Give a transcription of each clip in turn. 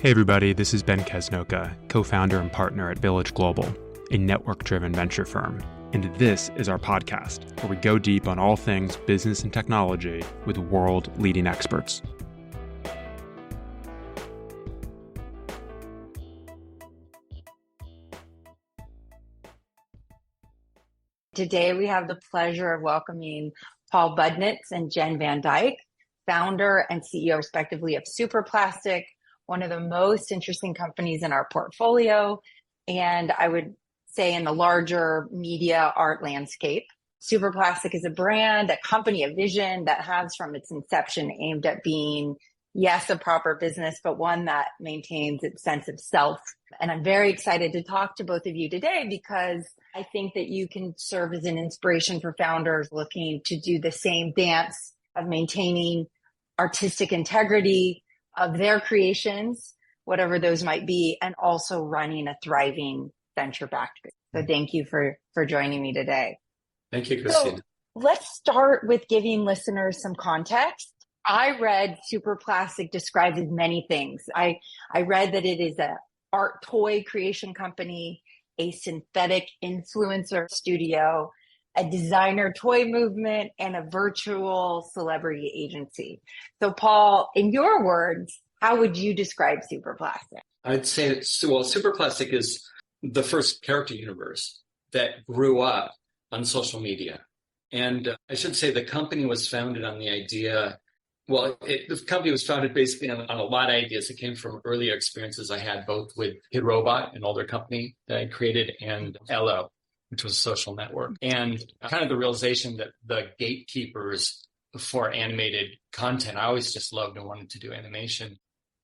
Hey everybody, this is Ben Kesnoka, co-founder and partner at Village Global, a network-driven venture firm. And this is our podcast, where we go deep on all things business and technology with world-leading experts. Today we have the pleasure of welcoming Paul Budnitz and Jen van Dijk, founder and CEO respectively of Superplastic, one of the most interesting companies in our portfolio, and I would say in the larger media art landscape. Superplastic is a brand, a company, a vision that has from its inception aimed at being, yes, a proper business, but one that maintains its sense of self. And I'm very excited to talk to both of you today because I think that you can serve as an inspiration for founders looking to do the same dance of maintaining artistic integrity of their creations, whatever those might be, and also running a thriving venture-backed business. So thank you for joining me today. Thank you, Christina. So let's start with giving listeners some context. I read Superplastic describes as many things. I read that it is an art toy creation company, a synthetic influencer studio, a designer toy movement, and a virtual celebrity agency. So Paul, in your words, how would you describe Superplastic? I'd say, Superplastic is the first character universe that grew up on social media. And I should say the company was founded on the idea, the company was founded basically on a lot of ideas that came from earlier experiences I had both with Kid Robot, an older company that I created, and LO, which was a social network. And kind of the realization that the gatekeepers for animated content, I always just loved and wanted to do animation,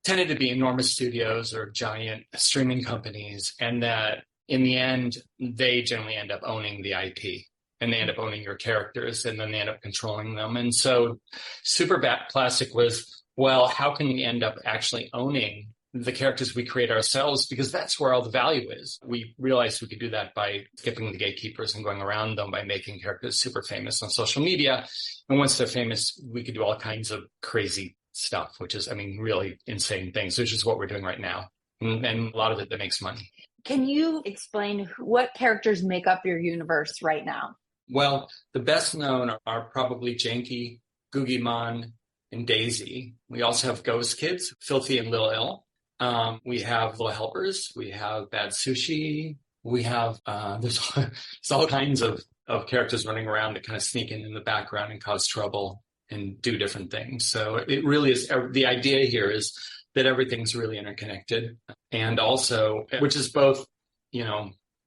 tended to be enormous studios or giant streaming companies. And that in the end, they generally end up owning the IP and they end up owning your characters and then they end up controlling them. And so Superplastic was, how can we end up actually owning the characters we create ourselves, because that's where all the value is. We realized we could do that by skipping the gatekeepers and going around them by making characters super famous on social media. And once they're famous, we could do all kinds of crazy stuff, which is, really insane things, which is what we're doing right now. And a lot of it that makes money. Can you explain what characters make up your universe right now? Well, the best known are probably Janky, Googie Mon, and Daisy. We also have Ghost Kids, Filthy and Lil Ill. We have Little Helpers, we have Bad Sushi, we have, there's all kinds of characters running around that kind of sneak in the background and cause trouble and do different things. So it really is, the idea here is that everything's really interconnected and also, which is both,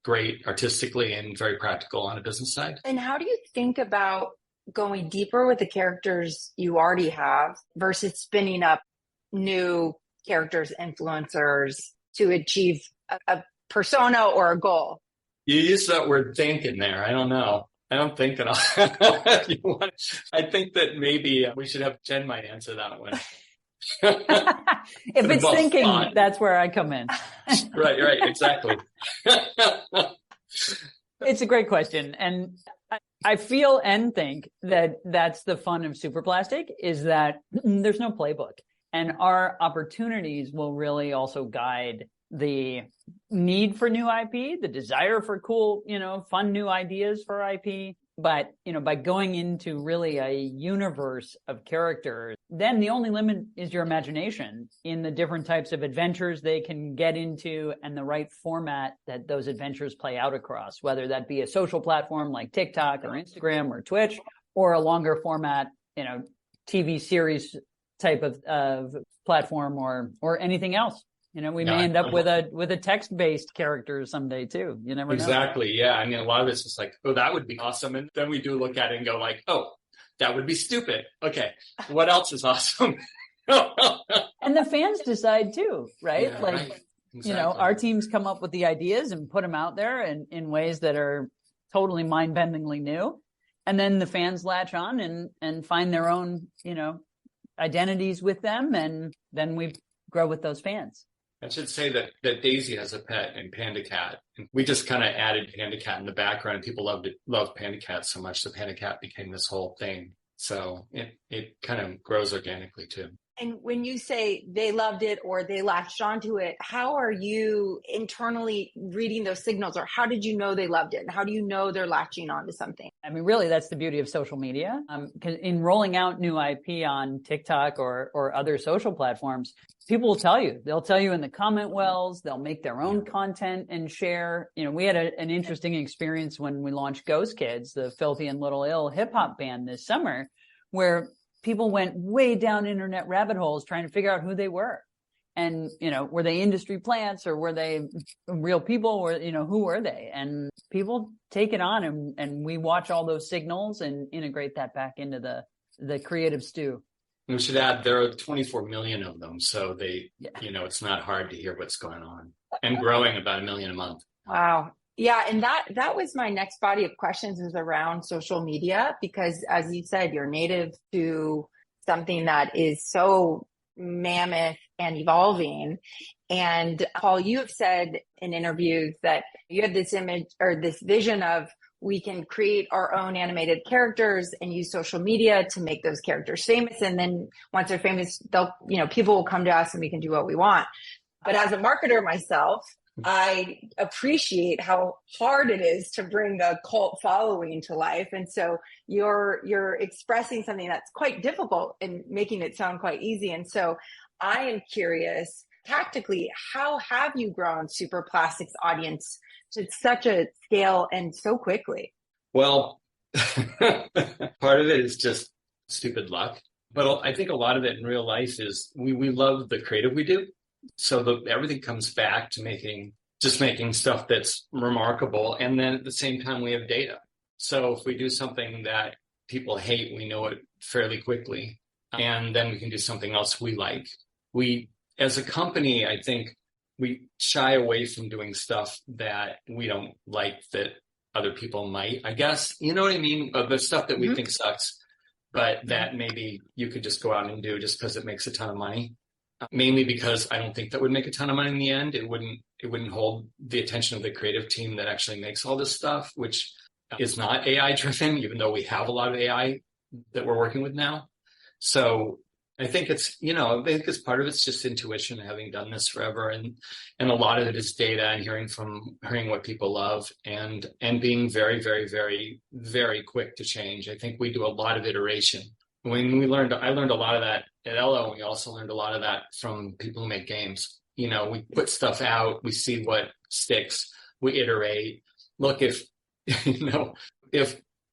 great artistically and very practical on a business side. And how do you think about going deeper with the characters you already have versus spinning up new characters, influencers to achieve a persona or a goal? You used that word think in there. I don't know. I don't think at all. I think that maybe we should have Jen might answer that one. If it's thinking, that's where I come in. Right, exactly. It's a great question. And I feel and think that that's the fun of Superplastic is that there's no playbook. And our opportunities will really also guide the need for new IP, the desire for cool, fun new ideas for IP. But, by going into really a universe of characters, then the only limit is your imagination in the different types of adventures they can get into and the right format that those adventures play out across, whether that be a social platform like TikTok or Instagram or Twitch, or a longer format, TV series type of platform or anything else. We may end up with a text-based character someday too. You never know. Exactly. Yeah. A lot of it's just like, oh, that would be awesome. And then we do look at it and go like, oh, that would be stupid. Okay. What else is awesome? And the fans decide too, right? Yeah, right. Exactly. Our teams come up with the ideas and put them out there in ways that are totally mind-bendingly new. And then the fans latch on and find their own, identities with them. And then we grow with those fans. I should say that Daisy has a pet and Panda Cat. And we just kind of added Panda Cat in the background. And people loved Panda Cat so much. The Panda Cat became this whole thing. So it kind of grows organically too. And when you say they loved it or they latched onto it, how are you internally reading those signals, or how did you know they loved it? And how do you know they're latching onto something? I mean, really, that's the beauty of social media. In rolling out new IP on TikTok or other social platforms, people will tell you. They'll tell you in the comment wells. They'll make their own content and share. You know, we had an interesting experience when we launched Ghost Kids, the Filthy and Little Ill hip hop band this summer, where people went way down internet rabbit holes trying to figure out who they were. And, you know, were they industry plants or were they real people, or, you know, who were they? And people take it on, and we watch all those signals and integrate that back into the creative stew. We should add, there are 24 million of them. So you know, it's not hard to hear what's going on, and growing about 1 million a month. Wow. Yeah. And that was my next body of questions, is around social media, because as you said, you're native to something that is so mammoth and evolving. And Paul, you have said in interviews that you have this image or this vision of, we can create our own animated characters and use social media to make those characters famous. And then once they're famous, people will come to us and we can do what we want. But as a marketer myself, I appreciate how hard it is to bring a cult following to life. And so you're expressing something that's quite difficult and making it sound quite easy. And so I am curious, tactically, how have you grown Superplastic's audience to such a scale and so quickly? Well, part of it is just stupid luck. But I think a lot of it in real life is we love the creative we do. So everything comes back to making stuff that's remarkable. And then at the same time, we have data. So if we do something that people hate, we know it fairly quickly. And then we can do something else we like. We, as a company, I think we shy away from doing stuff that we don't like that other people might, I guess. You know what I mean? The stuff that we think sucks, but that maybe you could just go out and do just because it makes a ton of money. Mainly because I don't think that would make a ton of money in the end. It wouldn't hold the attention of the creative team that actually makes all this stuff, which is not AI driven, even though we have a lot of AI that we're working with now. So I think it's part of it's just intuition, having done this forever. And a lot of it is data and hearing what people love and being very, very, very, very quick to change. I think we do a lot of iteration. I learned a lot of that at Ello. We also learned a lot of that from people who make games. You know, we put stuff out, we see what sticks, we iterate. Look, if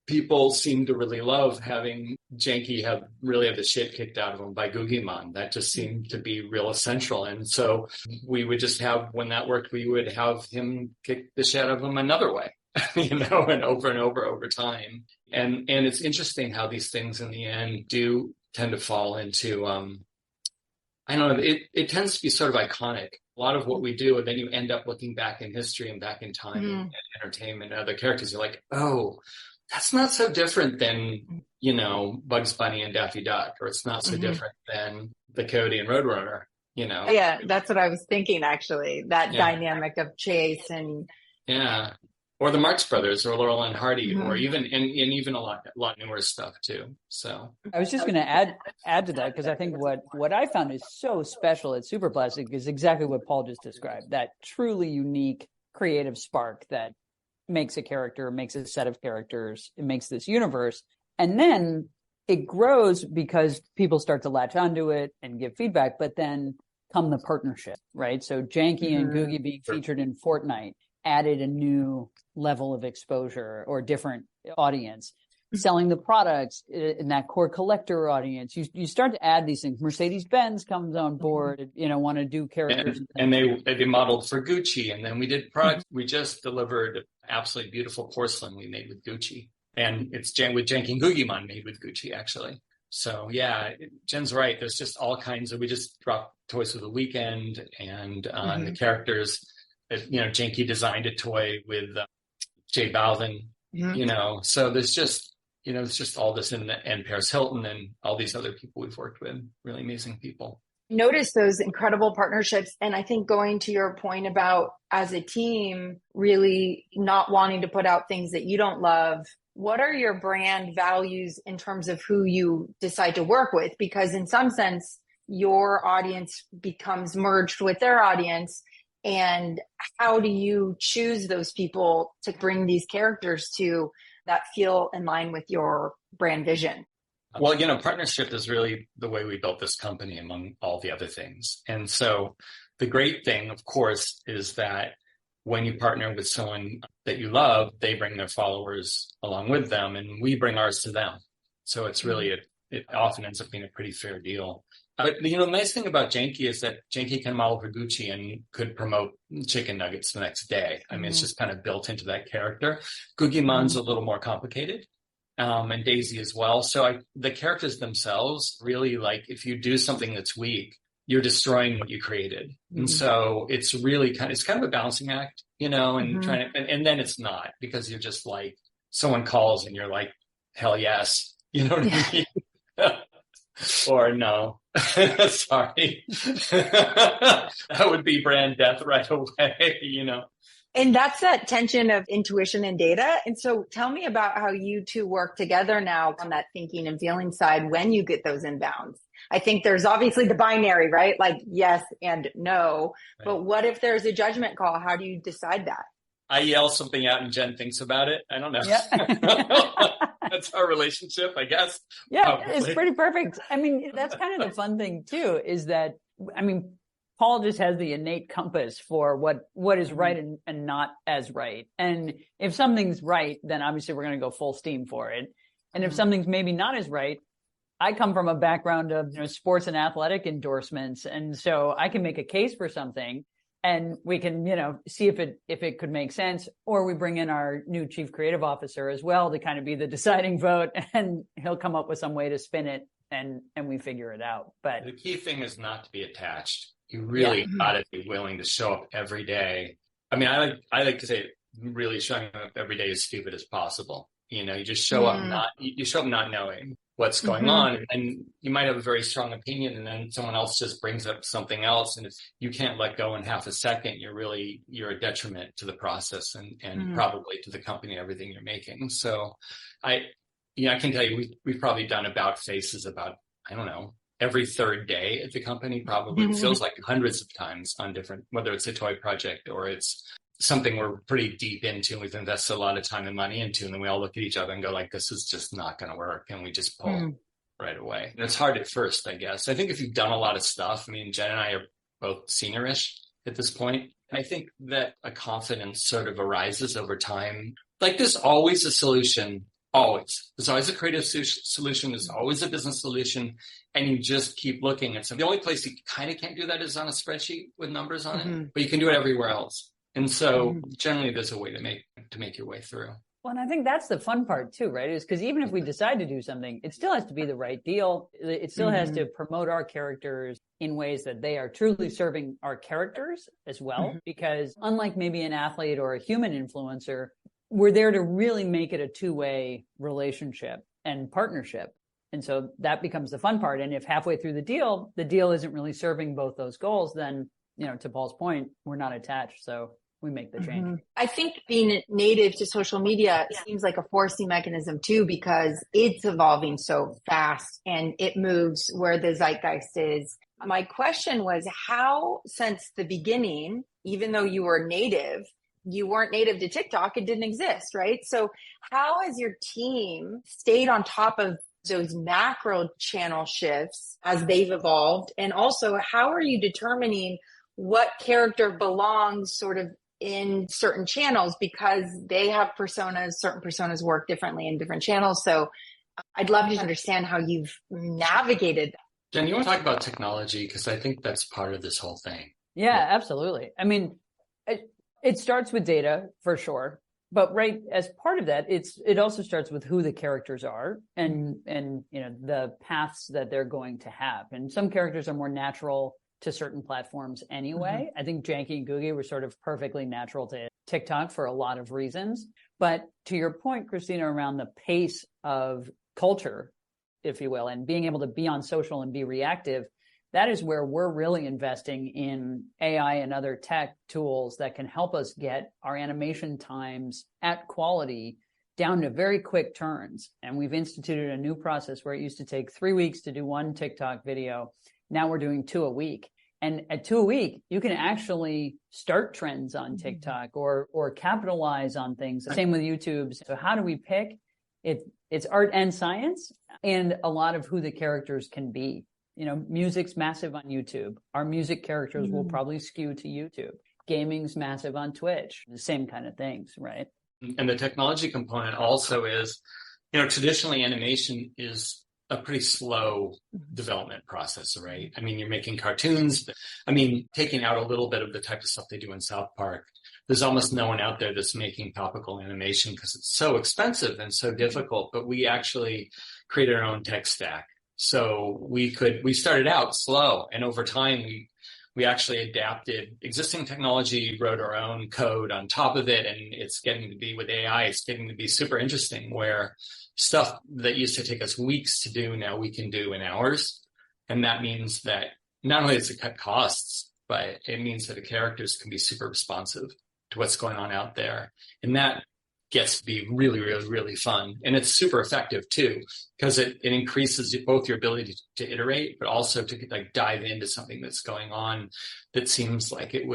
people seem to really love having Janky have the shit kicked out of them by Googieman, that just seemed to be real essential. And so we would just have, when that worked, we would have him kick the shit out of them another way. And over time. And it's interesting how these things in the end do tend to fall into, I don't know, it tends to be sort of iconic. A lot of what we do, and then you end up looking back in history and back in time and entertainment and other characters. You're like, oh, that's not so different than, Bugs Bunny and Daffy Duck, or it's not so different than the Coyote and Roadrunner, Yeah, that's what I was thinking, actually, that dynamic of chase and... Yeah. Or the Marx Brothers, or Laurel and Hardy, or even a lot newer stuff too. So I was just going to add to that, because I think what I found is so special at Superplastic is exactly what Paul just described, that truly unique creative spark that makes a character, makes a set of characters, it makes this universe. And then it grows because people start to latch onto it and give feedback, but then come the partnership, right? So Janky and Googie being featured in Fortnite added a new level of exposure or different audience. Selling the products in that core collector audience, you start to add these things. Mercedes-Benz comes on board, want to do characters. And they modeled for Gucci. And then we did products. We just delivered absolutely beautiful porcelain we made with Gucci. And it's with Janky and Googieman made with Gucci, actually. So yeah, Jen's right. There's just all kinds of, we just dropped Toys of the Weekend and the characters. Janky designed a toy with J Balvin, so there's just, it's just all this and Paris Hilton and all these other people we've worked with, really amazing people. Notice those incredible partnerships. And I think going to your point about, as a team, really not wanting to put out things that you don't love, what are your brand values in terms of who you decide to work with? Because in some sense, your audience becomes merged with their audience? And how do you choose those people to bring these characters to that feel in line with your brand vision? Well, partnership is really the way we built this company among all the other things. And so the great thing, of course, is that when you partner with someone that you love, they bring their followers along with them and we bring ours to them. So it's really, it often ends up being a pretty fair deal. But, the nice thing about Janky is that Janky can model for Gucci and could promote chicken nuggets the next day. I mean, it's just kind of built into that character. Gugimon's a little more complicated, and Daisy as well. So the characters themselves really, like, if you do something that's weak, you're destroying what you created. And so it's really kind of a balancing act, and and then it's not, because you're just like, someone calls and you're like, hell yes. You know what I mean? Or no, sorry. That would be brand death right away, And that's that tension of intuition and data. And so tell me about how you two work together now on that thinking and feeling side when you get those inbounds. I think there's obviously the binary, right? Like yes and no. Right. But what if there's a judgment call? How do you decide that? I yell something out and Jen thinks about it. I don't know. Yeah. That's our relationship, I guess. Yeah, probably. It's pretty perfect. I mean, that's kind of the fun thing too, is that, Paul just has the innate compass for what is right and not as right. And if something's right, then obviously we're going to go full steam for it. And if something's maybe not as right, I come from a background of sports and athletic endorsements. And so I can make a case for something and we can, see if it could make sense, or we bring in our new chief creative officer as well to kind of be the deciding vote, and he'll come up with some way to spin it and we figure it out. But the key thing is not to be attached. You really got to be willing to show up every day. I mean, I like to say really showing up every day as stupid as possible. You just show up not knowing what's going on, and you might have a very strong opinion, and then someone else just brings up something else, and if you can't let go in half a second, you're a detriment to the process and probably to the company, everything you're making. So I can tell you, we've probably done about faces about, I don't know, every third day at the company, probably feels like hundreds of times on different, whether it's a toy project or it's something we're pretty deep into and we've invested a lot of time and money into, and then we all look at each other and go like, this is just not going to work, and we just pull right away. And it's hard at first, I guess. I think if you've done a lot of stuff, Jen and I are both seniorish at this point. I think that a confidence sort of arises over time. Like, there's always a solution. Always. There's always a creative solution. There's always a business solution. And you just keep looking at something. The only place you kind of can't do that is on a spreadsheet with numbers on it, but you can do it everywhere else. And so generally there's a way to make your way through. Well, and I think that's the fun part too, right? Is because even if we decide to do something, it still has to be the right deal. It still has to promote our characters in ways that they are truly serving our characters as well. Because unlike maybe an athlete or a human influencer, we're there to really make it a two-way relationship and partnership. And so that becomes the fun part. And if halfway through the deal isn't really serving both those goals, then, to Paul's point, we're not attached. So we make the change. I think being native to social media seems like a forcing mechanism too, because it's evolving so fast and it moves where the zeitgeist is. My question was, how, since the beginning, even though you were native, you weren't native to TikTok, it didn't exist, right? So how has your team stayed on top of those macro channel shifts as they've evolved? And also, how are you determining what character belongs sort of in certain channels, because they have personas, certain personas work differently in different channels. So I'd love to understand how you've navigated that. Jen, you want to talk about technology? Because I think that's part of this whole thing. Yeah, absolutely. It starts with data for sure, but right as part of that, it also starts with who the characters are and the paths that they're going to have. And some characters are more natural to certain platforms anyway. I think Janky and Googie were sort of perfectly natural to TikTok for a lot of reasons. But to your point, Christina, around the pace of culture, if you will, and being able to be on social and be reactive, that is where we're really investing in AI and other tech tools that can help us get our animation times at quality down to very quick turns. And we've instituted a new process where it used to take 3 weeks to do one TikTok video. Now we're doing 2 a week. And at 2 a week, you can actually start trends on TikTok or capitalize on things. Same with YouTube. So how do we pick? It's art and science, and a lot of who the characters can be. Music's massive on YouTube. Our music characters will probably skew to YouTube. Gaming's massive on Twitch. The same kind of things, right? And the technology component also is, traditionally animation is a pretty slow development process, right? I mean, you're making cartoons, but taking out a little bit of the type of stuff they do in South Park, there's almost no one out there that's making topical animation because it's so expensive and so difficult, but we actually created our own tech stack. So we started out slow, and over time we actually adapted existing technology, wrote our own code on top of it, and it's getting to be, with AI, it's getting to be super interesting, where stuff that used to take us weeks to do, now we can do in hours. And that means that not only does it cut costs, but it means that the characters can be super responsive to what's going on out there. And that gets to be really, really, really fun. And it's super effective too, because it increases both your ability to iterate, but also to dive into something that's going on that seems like it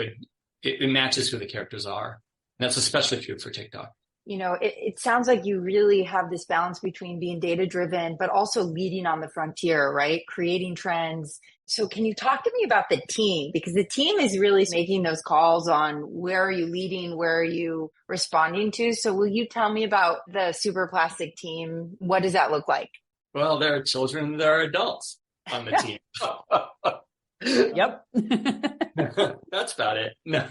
matches who the characters are. And that's especially true for TikTok. It sounds like you really have this balance between being data-driven, but also leading on the frontier, right? Creating trends. So can you talk to me about the team? Because the team is really making those calls on where are you leading, where are you responding to? So will you tell me about the Superplastic team? What does that look like? Well, there are children, there are adults on the team. Yep. That's about it. No,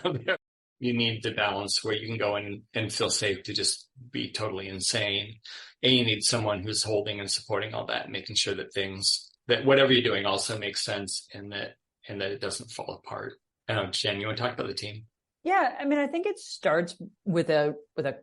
you need the balance where you can go in and feel safe to just be totally insane. And you need someone who's holding and supporting all that and making sure that whatever you're doing also makes sense and that it doesn't fall apart. Jen, you want to talk about the team? Yeah. I think it starts with a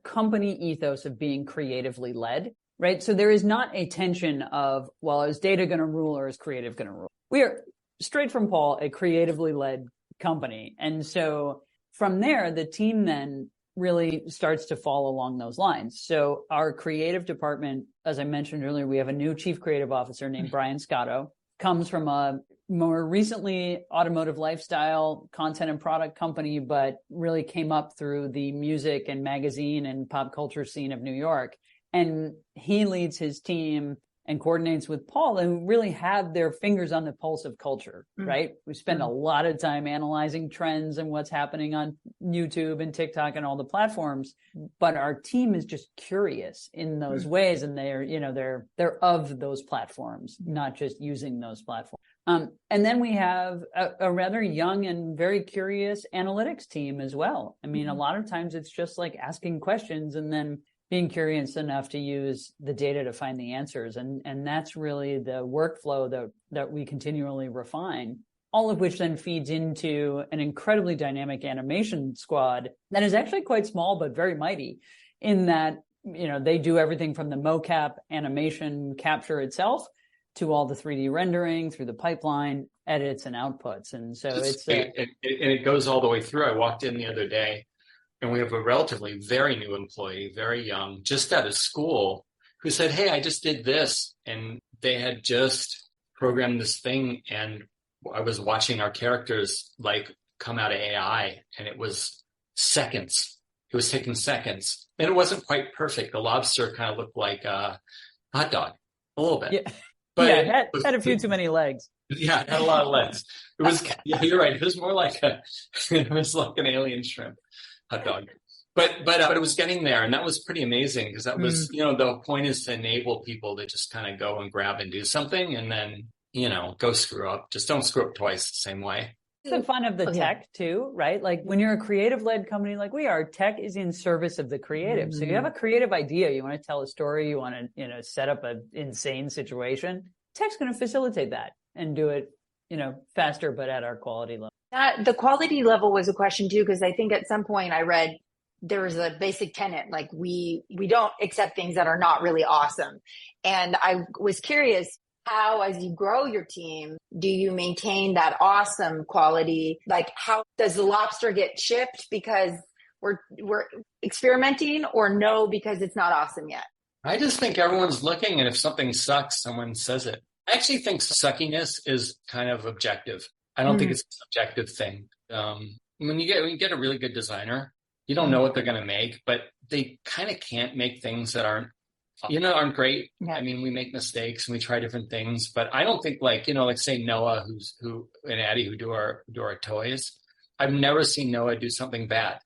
company ethos of being creatively led, right? So there is not a tension of, well, is data going to rule or is creative going to rule? We are, straight from Paul, a creatively led company. And so from there, the team then really starts to fall along those lines. So our creative department, as I mentioned earlier, we have a new chief creative officer named Brian Scotto, comes from a more recently automotive lifestyle content and product company, but really came up through the music and magazine and pop culture scene of New York. And he leads his team and coordinates with Paul, who really have their fingers on the pulse of culture, right? We spend a lot of time analyzing trends and what's happening on YouTube and TikTok and all the platforms, but our team is just curious in those ways, and they're of those platforms, not just using those platforms. And then we have a rather young and very curious analytics team as well. A lot of times it's just like asking questions and then being curious enough to use the data to find the answers. And that's really the workflow that we continually refine, all of which then feeds into an incredibly dynamic animation squad that is actually quite small, but very mighty in that, they do everything from the mocap animation capture itself to all the 3D rendering through the pipeline, edits and outputs. And so it goes all the way through. I walked in the other day, and we have a relatively very new employee, very young, just out of school, who said, hey, I just did this. And they had just programmed this thing. And I was watching our characters come out of AI, and it was seconds. It was taking seconds. And it wasn't quite perfect. The lobster kind of looked like a hot dog, a little bit. Yeah. But it had a few too many legs. Yeah, it had a lot of legs. It was, yeah, you're right. It was more like it was like an alien shrimp hot dog. But it was getting there, and that was pretty amazing, because that was, the point is to enable people to just kind of go and grab and do something, and then, go screw up. Just don't screw up twice the same way. It's the fun of the tech too, right? Like when you're a creative-led company like we are, tech is in service of the creative. So you have a creative idea, you want to tell a story, you want to, set up an insane situation. Tech's going to facilitate that and do it, faster, but at our quality level. The quality level was a question too, because I think at some point I read there was a basic tenet, like we don't accept things that are not really awesome. And I was curious, how, as you grow your team, do you maintain that awesome quality? Like, how does the lobster get shipped because we're experimenting, or no, because it's not awesome yet? I just think everyone's looking, and if something sucks, someone says it. I actually think suckiness is kind of objective. I don't think it's a subjective thing. When you get a really good designer, you don't know what they're going to make, but they kind of can't make things that aren't great. Yeah. I mean, we make mistakes and we try different things, but I don't think like say Noah, and Addie who do our toys. I've never seen Noah do something bad.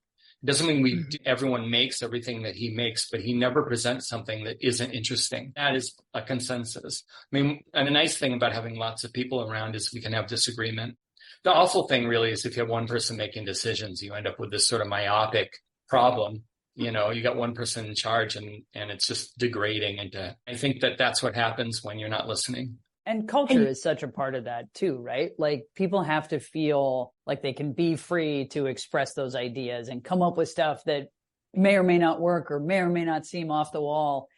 It doesn't mean everyone makes everything that he makes, but he never presents something that isn't interesting. That is a consensus. I mean, and the nice thing about having lots of people around is we can have disagreement. The awful thing really is if you have one person making decisions, you end up with this sort of myopic problem. You got one person in charge and it's just degrading. And I think that's what happens when you're not listening. And culture is such a part of that too, right? Like people have to feel like they can be free to express those ideas and come up with stuff that may or may not work or may not seem off the wall,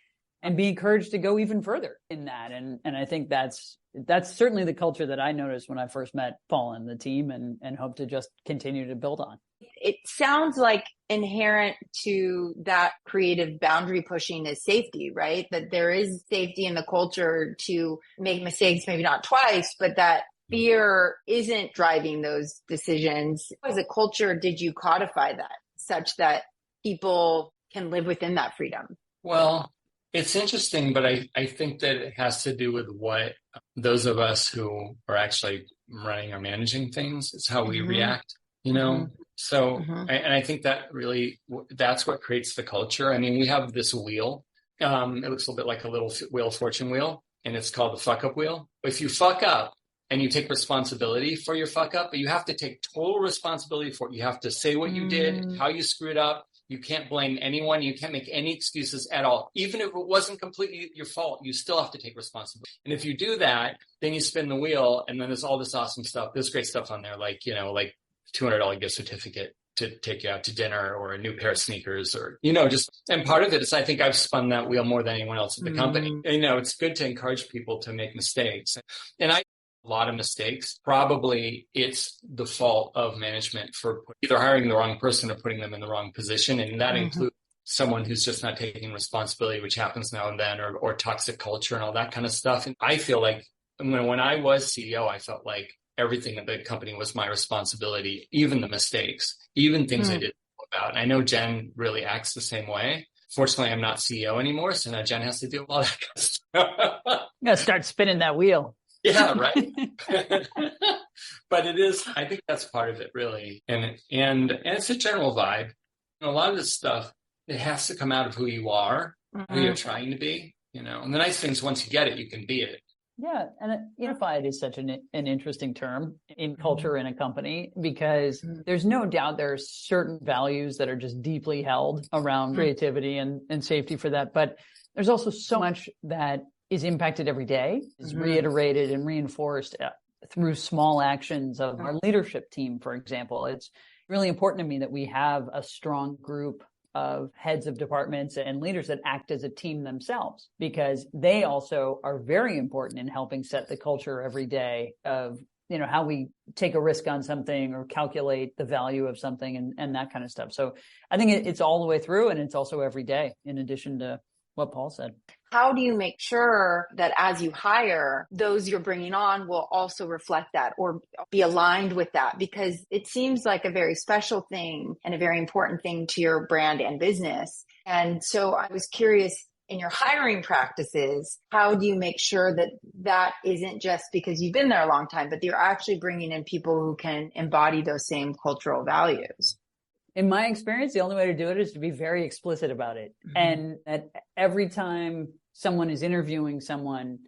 and be encouraged to go even further in that. And I think that's certainly the culture that I noticed when I first met Paul and the team, and hope to just continue to build on. It sounds like inherent to that creative boundary pushing is safety, right? That there is safety in the culture to make mistakes, maybe not twice, but that fear isn't driving those decisions. As a culture, did you codify that such that people can live within that freedom? Well, it's interesting, but I think that it has to do with what those of us who are actually running or managing things, is how we react, So, and I think that really, that's what creates the culture. I mean, we have this wheel. It looks a little bit like a little wheel, fortune wheel, and it's called the fuck up wheel. If you fuck up and you take responsibility for your fuck up, but you have to take total responsibility for it. You have to say what you did, how you screwed up. You can't blame anyone. You can't make any excuses at all. Even if it wasn't completely your fault, you still have to take responsibility. And if you do that, then you spin the wheel, and then there's all this awesome stuff. There's great stuff on there, like, like $200 gift certificate to take you out to dinner, or a new pair of sneakers, or, and part of it is I think I've spun that wheel more than anyone else at the company. It's good to encourage people to make mistakes. And a lot of mistakes. Probably it's the fault of management for either hiring the wrong person or putting them in the wrong position. And that includes someone who's just not taking responsibility, which happens now and then, or toxic culture and all that kind of stuff. And I feel like when I was CEO, I felt like everything at the company was my responsibility, even the mistakes, even things I didn't know about. And I know Jen really acts the same way. Fortunately, I'm not CEO anymore, so now Jen has to deal with all that kind of stuff. You gotta start spinning that wheel. Yeah, right. But it is, I think that's part of it, really. And it's a general vibe. And a lot of this stuff, it has to come out of who you are, who you're trying to be, And the nice thing is once you get it, you can be it. Yeah. And unified is such an interesting term in culture in a company, because there's no doubt there are certain values that are just deeply held around creativity and safety for that. But there's also so much that is impacted every day, is reiterated and reinforced through small actions of our leadership team, for example. It's really important to me that we have a strong group of heads of departments and leaders that act as a team themselves, because they also are very important in helping set the culture every day of, how we take a risk on something or calculate the value of something and that kind of stuff. So I think it's all the way through, and it's also every day, in addition to what Paul said. How do you make sure that as you hire, those you're bringing on will also reflect that or be aligned with that? Because it seems like a very special thing and a very important thing to your brand and business. And so I was curious, in your hiring practices, how do you make sure that that isn't just because you've been there a long time, but you're actually bringing in people who can embody those same cultural values? In my experience, the only way to do it is to be very explicit about it. And that every time someone is interviewing someone,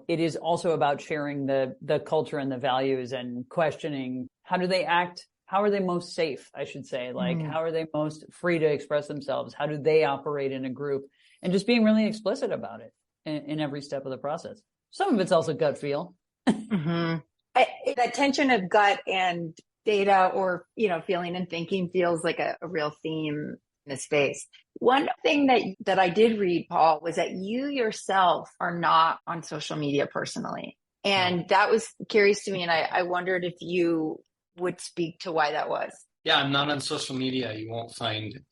it is also about sharing the culture and the values and questioning, how do they act? How are they most safe, I should say? Like, how are they most free to express themselves? How do they operate in a group? And just being really explicit about it in every step of the process. Some of it's also gut feel. That tension of gut and data or, feeling and thinking feels like a real theme in the space. One thing that I did read, Paul, was that you yourself are not on social media personally. And that was curious to me. And I wondered if you would speak to why that was. Yeah, I'm not on social media. You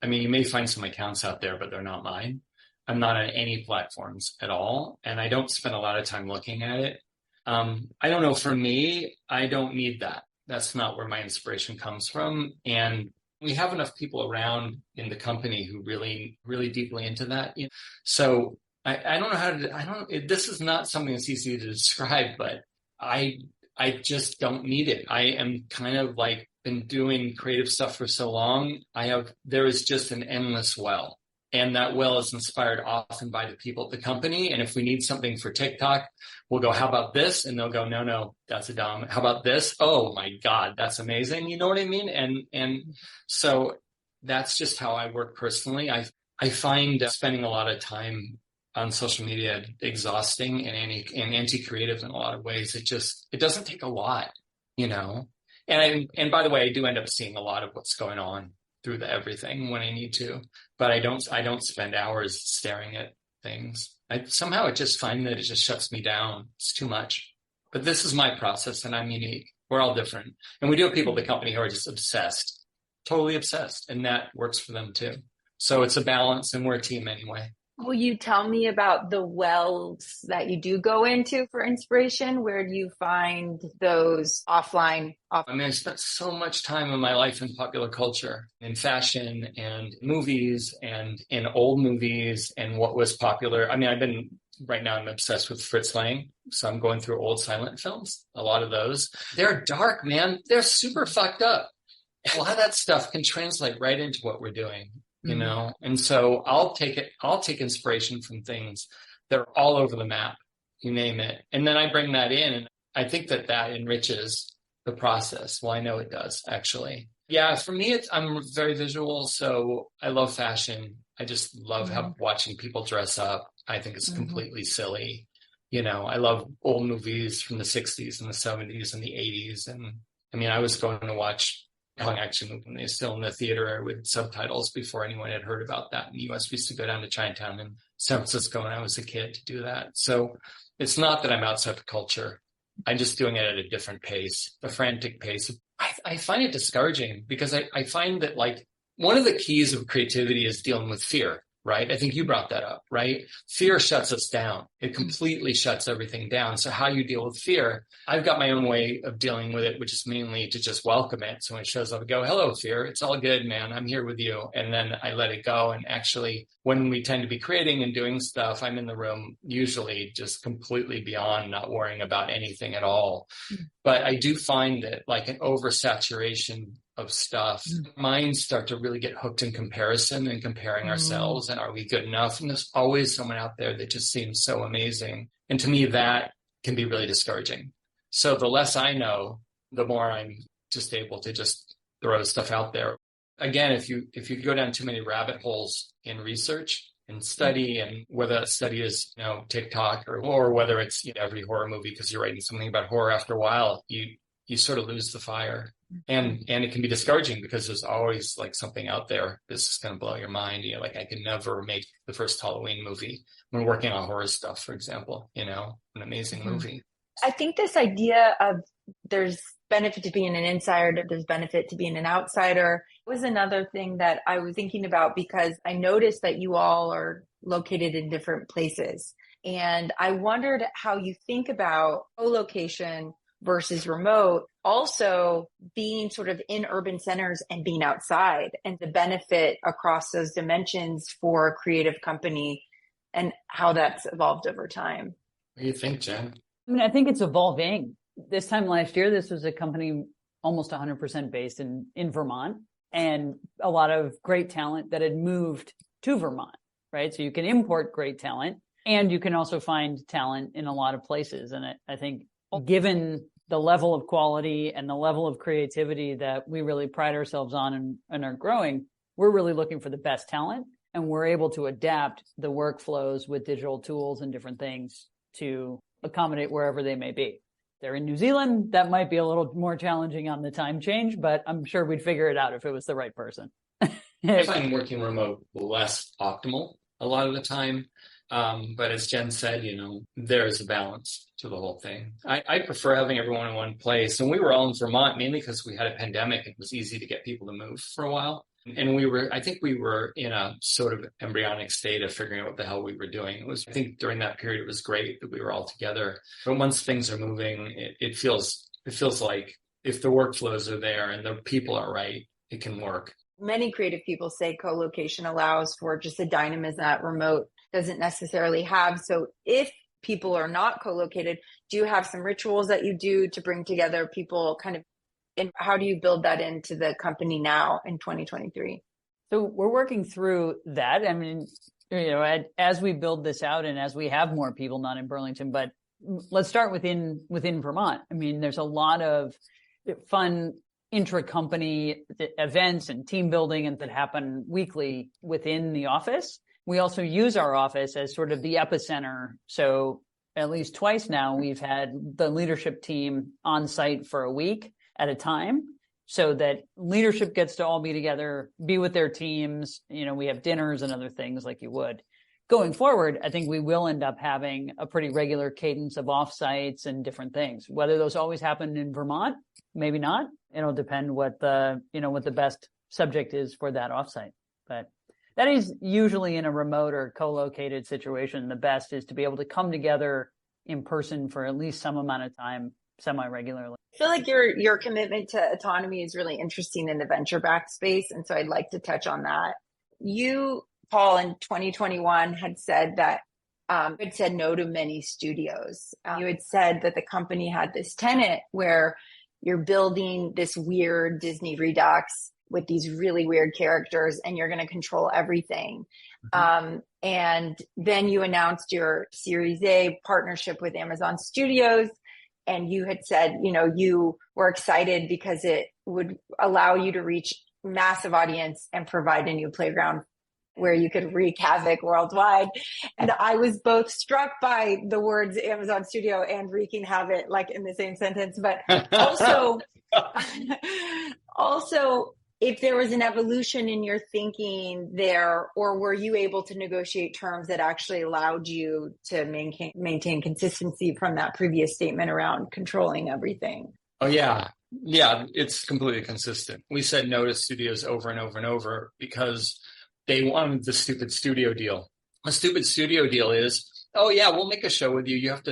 may find some accounts out there, but they're not mine. I'm not on any platforms at all. And I don't spend a lot of time looking at it. I don't know. For me, I don't need that. That's not where my inspiration comes from. And we have enough people around in the company who really, really deeply into that. So I don't know how to, this is not something that's easy to describe, but I just don't need it. I am kind of like been doing creative stuff for so long. There is just an endless well. And that well is inspired often by the people at the company. And if we need something for TikTok, we'll go, how about this? And they'll go, no, that's a dumb. How about this? Oh my God, that's amazing. You know what I mean? And so that's just how I work personally. I find spending a lot of time on social media exhausting and anti-creative in a lot of ways. It doesn't take a lot, And by the way, I do end up seeing a lot of what's going on through everything when I need to, but I don't spend hours staring at things. I just find that it just shuts me down. It's too much. But this is my process, and I'm unique. We're all different, and we do have people at the company who are just obsessed, totally obsessed, and that works for them too. So it's a balance, and we're a team anyway. Will you tell me about the wells that you do go into for inspiration? Where do you find those offline? I mean, I spent so much time in my life in popular culture, in fashion and movies and in old movies and what was popular. I mean, right now I'm obsessed with Fritz Lang. So I'm going through old silent films, a lot of those. They're dark, man. They're super fucked up. A lot of that stuff can translate right into what we're doing. And so I'll take inspiration from things that are all over the map, you name it. And then I bring that in, and I think that enriches the process. Well, I know it does, actually. Yeah, for me, I'm very visual, so I love fashion. I just love watching people dress up. I think it's completely silly. I love old movies from the 60s and the 70s and the 80s. And I mean, I was going to watch Young action movie when they were still in the theater with subtitles before anyone had heard about that in the US. We used to go down to Chinatown in San Francisco when I was a kid to do that. So it's not that I'm outside the culture. I'm just doing it at a different pace, a frantic pace. I find it discouraging because I find that like one of the keys of creativity is dealing with fear, right? I think you brought that up, right? Fear shuts us down. It completely shuts everything down. So how you deal with fear, I've got my own way of dealing with it, which is mainly to just welcome it. So when it shows up, I go, hello, fear. It's all good, man. I'm here with you. And then I let it go. And actually, when we tend to be creating and doing stuff, I'm in the room usually just completely beyond not worrying about anything at all. But I do find that like an oversaturation of stuff, minds start to really get hooked in comparison and comparing ourselves. And are we good enough? And there's always someone out there that just seems so amazing. And to me, that can be really discouraging. So the less I know, the more I'm just able to just throw stuff out there. Again, if you go down too many rabbit holes in research and study, and whether that study is, TikTok or whether it's every horror movie, because you're writing something about horror, after a while, you sort of lose the fire. And it can be discouraging because there's always like something out there that's just going to blow your mind. Like I could never make the first Halloween movie when working on horror stuff, for example, an amazing movie. I think this idea of there's benefit to being an insider, there's benefit to being an outsider was another thing that I was thinking about, because I noticed that you all are located in different places. And I wondered how you think about co-location versus remote, also being sort of in urban centers and being outside, and the benefit across those dimensions for a creative company and how that's evolved over time. What do you think, Jen? I mean, I think it's evolving. This time last year, this was a company almost 100% based in Vermont, and a lot of great talent that had moved to Vermont, right? So you can import great talent, and you can also find talent in a lot of places. And I think given the level of quality and the level of creativity that we really pride ourselves on and are growing, we're really looking for the best talent, and we're able to adapt the workflows with digital tools and different things to accommodate wherever they may be. They're in New Zealand. That might be a little more challenging on the time change, but I'm sure we'd figure it out if it was the right person. I find working remote less optimal a lot of the time. But as Jen said, there is a balance to the whole thing. I prefer having everyone in one place. And we were all in Vermont mainly because we had a pandemic. It was easy to get people to move for a while. And I think we were in a sort of embryonic state of figuring out what the hell we were doing. I think during that period, it was great that we were all together. But once things are moving, it feels like if the workflows are there and the people are right, it can work. Many creative people say co-location allows for just a dynamism that remote doesn't necessarily have. So if people are not co-located, do you have some rituals that you do to bring together people kind of, and how do you build that into the company now in 2023? So we're working through that. I mean, as we build this out and as we have more people, not in Burlington, but let's start within Vermont. I mean, there's a lot of fun intra-company events and team building and that happen weekly within the office. We also use our office as sort of the epicenter. So at least twice now, we've had the leadership team on site for a week at a time so that leadership gets to all be together, be with their teams. We have dinners and other things like you would. Going forward, I think we will end up having a pretty regular cadence of offsites and different things. Whether those always happen in Vermont, maybe not. It'll depend what the best subject is for that offsite. But that is usually in a remote or co-located situation. The best is to be able to come together in person for at least some amount of time, semi-regularly. I feel like your commitment to autonomy is really interesting in the venture-backed space. And so I'd like to touch on that. You, Paul, in 2021 had said that had said no to many studios. You had said that the company had this tenet where you're building this weird Disney Redux with these really weird characters and you're going to control everything. Mm-hmm. And then you announced your Series A partnership with Amazon Studios. And you had said, you were excited because it would allow you to reach massive audience and provide a new playground where you could wreak havoc worldwide. And I was both struck by the words Amazon Studio and wreaking havoc, like in the same sentence, but also if there was an evolution in your thinking there, or were you able to negotiate terms that actually allowed you to maintain consistency from that previous statement around controlling everything? Oh, yeah. Yeah, it's completely consistent. We said no to studios over and over and over because they wanted the stupid studio deal. A stupid studio deal is, oh yeah, we'll make a show with you. You have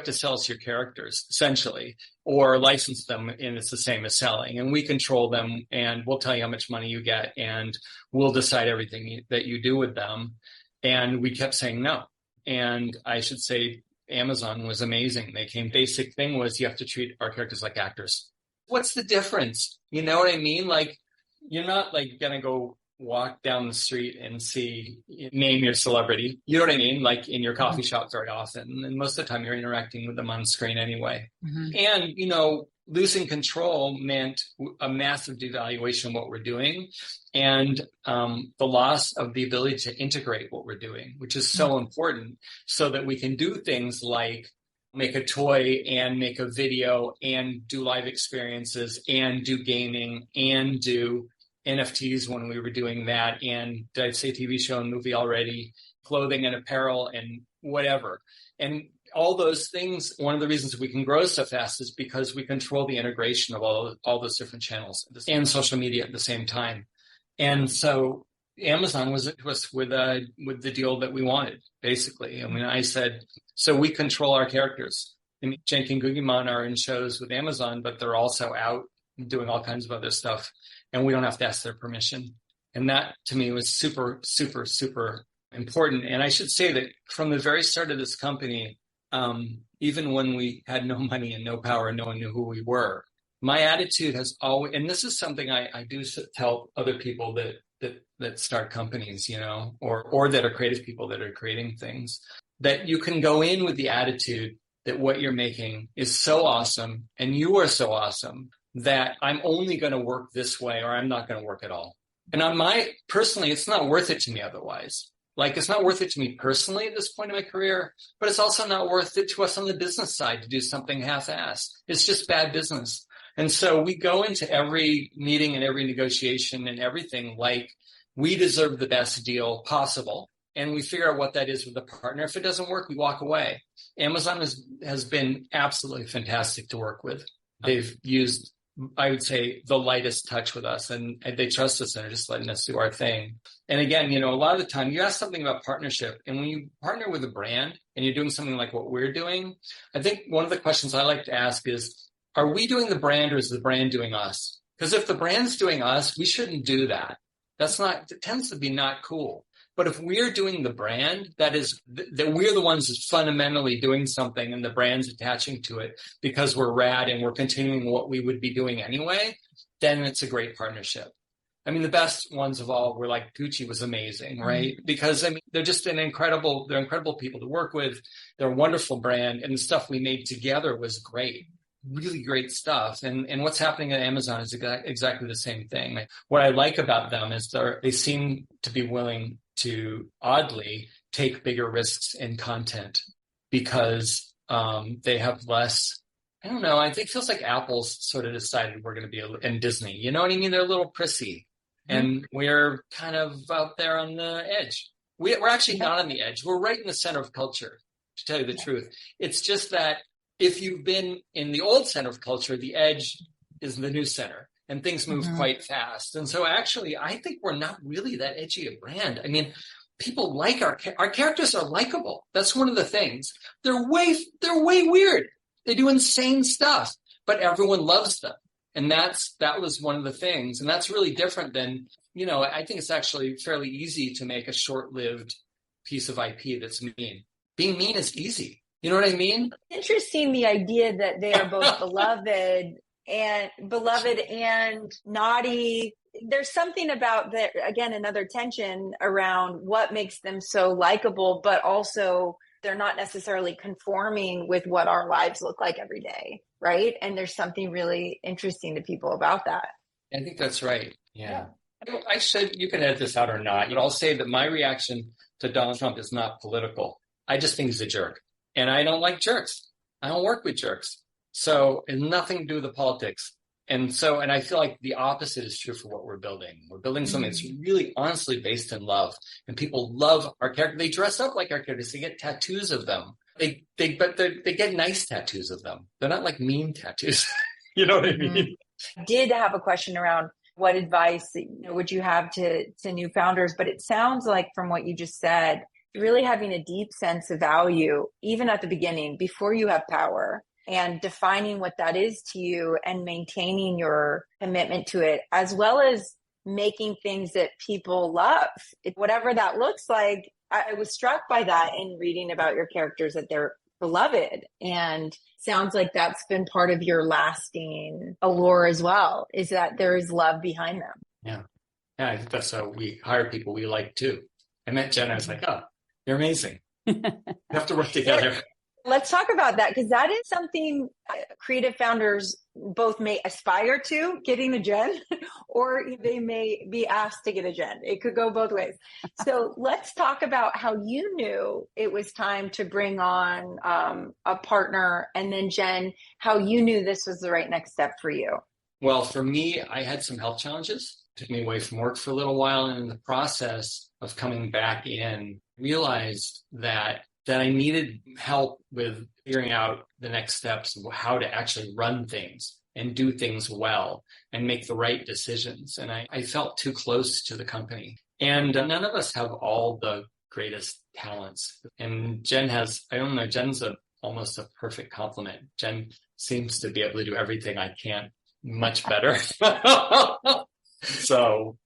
to sell us your characters, essentially, or license them, and it's the same as selling. And we control them, and we'll tell you how much money you get, and we'll decide everything that you do with them. And we kept saying no. And I should say Amazon was amazing. Basic thing was you have to treat our characters like actors. What's the difference? You know what I mean? Like, you're not like gonna go walk down the street and name your celebrity. You know what I mean? Like in your coffee shop very often. And most of the time you're interacting with them on screen anyway. Mm-hmm. And, losing control meant a massive devaluation of what we're doing and the loss of the ability to integrate what we're doing, which is so important so that we can do things like make a toy and make a video and do live experiences and do gaming and do NFTs when we were doing that, and did I say TV show and movie already, clothing and apparel and whatever. And all those things, one of the reasons we can grow so fast is because we control the integration of all those different channels and social media at the same time. And so Amazon was with the deal that we wanted, basically. I mean, I said, so we control our characters. I mean, Cenk and Gugimon are in shows with Amazon, but they're also out doing all kinds of other stuff. And we don't have to ask their permission. And that, to me, was super, super, super important. And I should say that from the very start of this company, even when we had no money and no power and no one knew who we were, my attitude has always, and this is something I do tell other people that start companies, or that are creative people that are creating things, that you can go in with the attitude that what you're making is so awesome and you are so awesome that I'm only going to work this way or I'm not going to work at all. And personally, it's not worth it to me otherwise. Like, it's not worth it to me personally at this point in my career, but it's also not worth it to us on the business side to do something half-assed. It's just bad business. And so we go into every meeting and every negotiation and everything like we deserve the best deal possible. And we figure out what that is with the partner. If it doesn't work, we walk away. Amazon has been absolutely fantastic to work with. They've used I would say, the lightest touch with us, and they trust us and are just letting us do our thing. And again, a lot of the time you ask something about partnership, and when you partner with a brand and you're doing something like what we're doing, I think one of the questions I like to ask is, are we doing the brand or is the brand doing us? Because if the brand's doing us, we shouldn't do that. It tends to be not cool. But if we're doing the brand, that we're the ones that's fundamentally doing something and the brand's attaching to it because we're rad and we're continuing what we would be doing anyway, then it's a great partnership. I mean, the best ones of all were like Gucci was amazing, right? Because they're just incredible people to work with. They're a wonderful brand, and the stuff we made together was great. Really great stuff. And what's happening at Amazon is exactly the same thing. What I like about them is they seem to be willing to, oddly, take bigger risks in content because they have less, I don't know, I think it feels like Apple's sort of decided we're going to be, and Disney, you know what I mean? They're a little prissy, and we're kind of out there on the edge. We're actually not on the edge. We're right in the center of culture, to tell you the truth. It's just that if you've been in the old center of culture, the edge is the new center, and things move quite fast. And so actually, I think we're not really that edgy a brand. I mean, people like our characters are likable. That's one of the things. They're way weird. They do insane stuff, but everyone loves them. And that was one of the things. And that's really different than, I think it's actually fairly easy to make a short-lived piece of IP that's mean. Being mean is easy. You know what I mean? Interesting, the idea that they are both beloved and naughty. There's something about that, again, another tension around what makes them so likable, but also they're not necessarily conforming with what our lives look like every day, right? And there's something really interesting to people about that. I think that's right. Yeah. You can edit this out or not, but I'll say that my reaction to Donald Trump is not political. I just think he's a jerk. And I don't like jerks. I don't work with jerks. So it's nothing to do with the politics. And I feel like the opposite is true for what we're building. We're building something that's really honestly based in love. And people love our characters. They dress up like our characters. They get tattoos of them. They get nice tattoos of them. They're not like mean tattoos. You know what I mean? I did have a question around what advice would you have to new founders? But it sounds like from what you just said, really having a deep sense of value, even at the beginning, before you have power, and defining what that is to you and maintaining your commitment to it, as well as making things that people love. Whatever that looks like, I was struck by that in reading about your characters, that they're beloved. And sounds like that's been part of your lasting allure as well, is that there is love behind them. Yeah, I think that's how we hire people we like too. I met Jen, I was like, oh, you're amazing. We have to work together. Let's talk about that, because that is something creative founders both may aspire to, getting a Jen, or they may be asked to get a Jen. It could go both ways. So let's talk about how you knew it was time to bring on a partner, and then Jen, how you knew this was the right next step for you. Well, for me, I had some health challenges. It took me away from work for a little while, and in the process of coming back in, realized that I needed help with figuring out the next steps of how to actually run things and do things well and make the right decisions. And I felt too close to the company. And none of us have all the greatest talents. And Jen has, I don't know, Jen's almost a perfect complement. Jen seems to be able to do everything I can't much better. So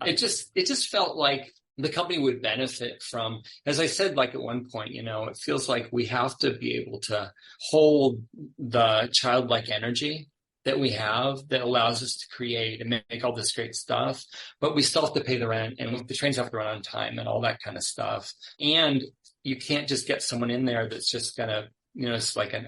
it just felt like the company would benefit from, as I said, like at one point, it feels like we have to be able to hold the childlike energy that we have that allows us to create and make all this great stuff, but we still have to pay the rent, and the trains have to run on time and all that kind of stuff. And you can't just get someone in there that's just gonna, it's like an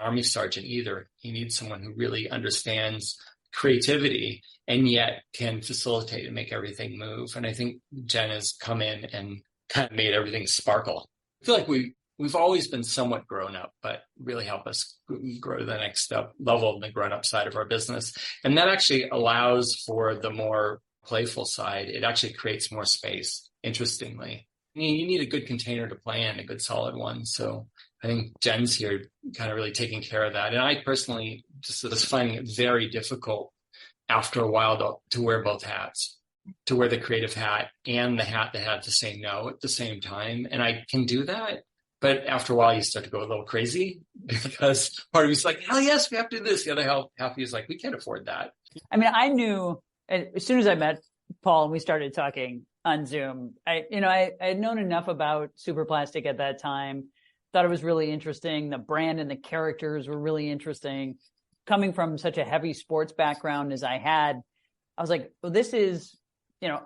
army sergeant either. You need someone who really understands creativity and yet can facilitate and make everything move. And I think Jen has come in and kind of made everything sparkle. I feel like we've always been somewhat grown up, but really help us grow to the next step level in the grown up side of our business. And that actually allows for the more playful side. It actually creates more space, interestingly. You need a good container to play in, a good solid one. So I think Jen's here kind of really taking care of that. And I personally just was finding it very difficult after a while to wear both hats, to wear the creative hat and the hat that had to say no at the same time. And I can do that. But after a while, you start to go a little crazy because part of you's like, hell yes, we have to do this. The other half of you is like, we can't afford that. I mean, I knew as soon as I met Paul and we started talking on Zoom, I had known enough about Superplastic at that time, thought it was really interesting. The brand and the characters were really interesting. Coming from such a heavy sports background as I had, I was like, well, this is,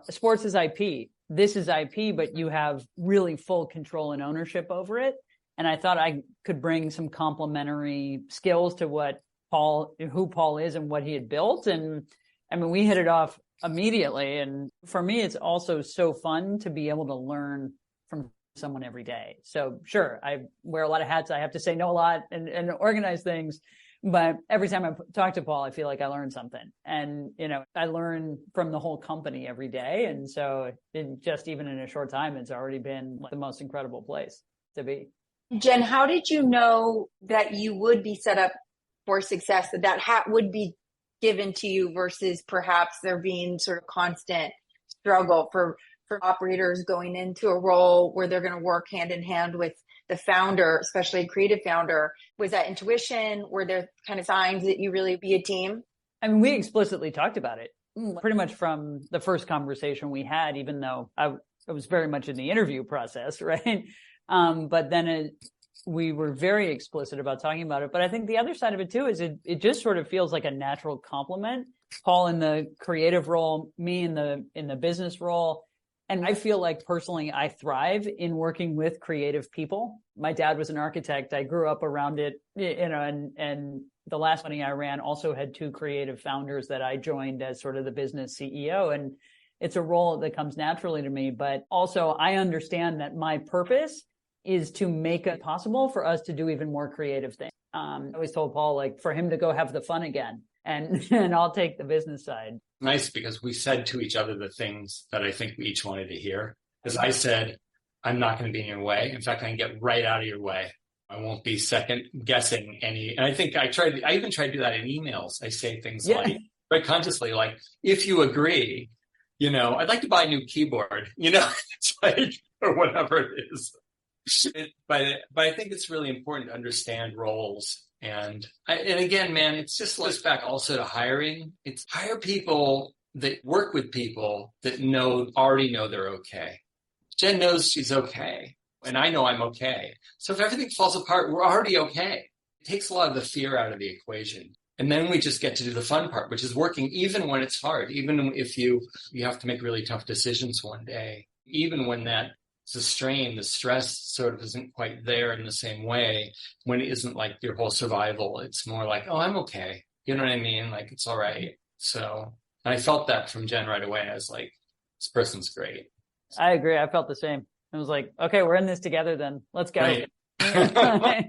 sports is IP. This is IP, but you have really full control and ownership over it. And I thought I could bring some complementary skills to who Paul is and what he had built. And I mean, we hit it off immediately. And for me, it's also so fun to be able to learn from someone every day. So sure, I wear a lot of hats. I have to say no a lot and organize things. But every time I talk to Paul, I feel like I learned something. And, I learn from the whole company every day. And so even in a short time, it's already been the most incredible place to be. Jen, how did you know that you would be set up for success, that hat would be given to you versus perhaps there being sort of constant struggle for operators going into a role where they're going to work hand in hand with the founder, especially a creative founder? Was that intuition? Were there kind of signs that you really be a team? I mean, we explicitly talked about it pretty much from the first conversation we had, even though I was very much in the interview process, right? But then we were very explicit about talking about it. But I think the other side of it too is it just sort of feels like a natural complement. Paul in the creative role, me in the business role. And I feel like personally, I thrive in working with creative people. My dad was an architect. I grew up around it, and the last company I ran also had two creative founders that I joined as sort of the business CEO. And it's a role that comes naturally to me. But also I understand that my purpose is to make it possible for us to do even more creative things. I always told Paul, for him to go have the fun again. And I'll take the business side. Nice, because we said to each other the things that I think we each wanted to hear. Because I said, I'm not going to be in your way. In fact, I can get right out of your way. I won't be second guessing any. And I think I even tried to do that in emails. I say things very consciously, if you agree, I'd like to buy a new keyboard, it's or whatever it is. But I think it's really important to understand roles. And again, man, it's just goes back also to hiring. It's hire people that work with people that already know they're okay. Jen knows she's okay, and I know I'm okay. So if everything falls apart, we're already okay. It takes a lot of the fear out of the equation. And then we just get to do the fun part, which is working even when it's hard, even if you have to make really tough decisions one day, even when the strain, the stress sort of isn't quite there in the same way, when it isn't like your whole survival. It's more like, oh, I'm okay. You know what I mean? It's all right. So I felt that from Jen right away. I was like, this person's great. I agree. I felt the same. I was like, okay, we're in this together then. Let's go. Right. I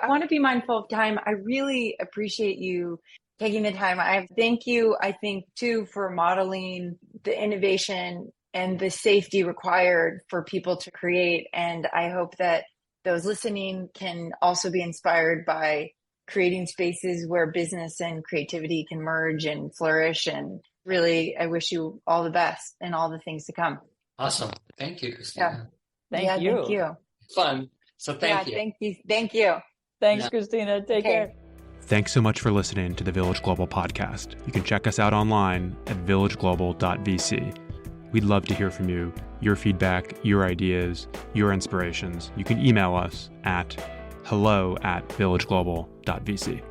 want to be mindful of time. I really appreciate you taking the time. I thank you, I think, too, for modeling the innovation and the safety required for people to create. And I hope that those listening can also be inspired by creating spaces where business and creativity can merge and flourish. And really, I wish you all the best and all the things to come. Awesome. Thank you, Christina. Thank you. Thank you. Fun. So thank you. Thank you. Thanks, Christina. Take care. Thanks so much for listening to the Village Global podcast. You can check us out online at villageglobal.vc. We'd love to hear from you, your feedback, your ideas, your inspirations. You can email us at hello@villageglobal.vc.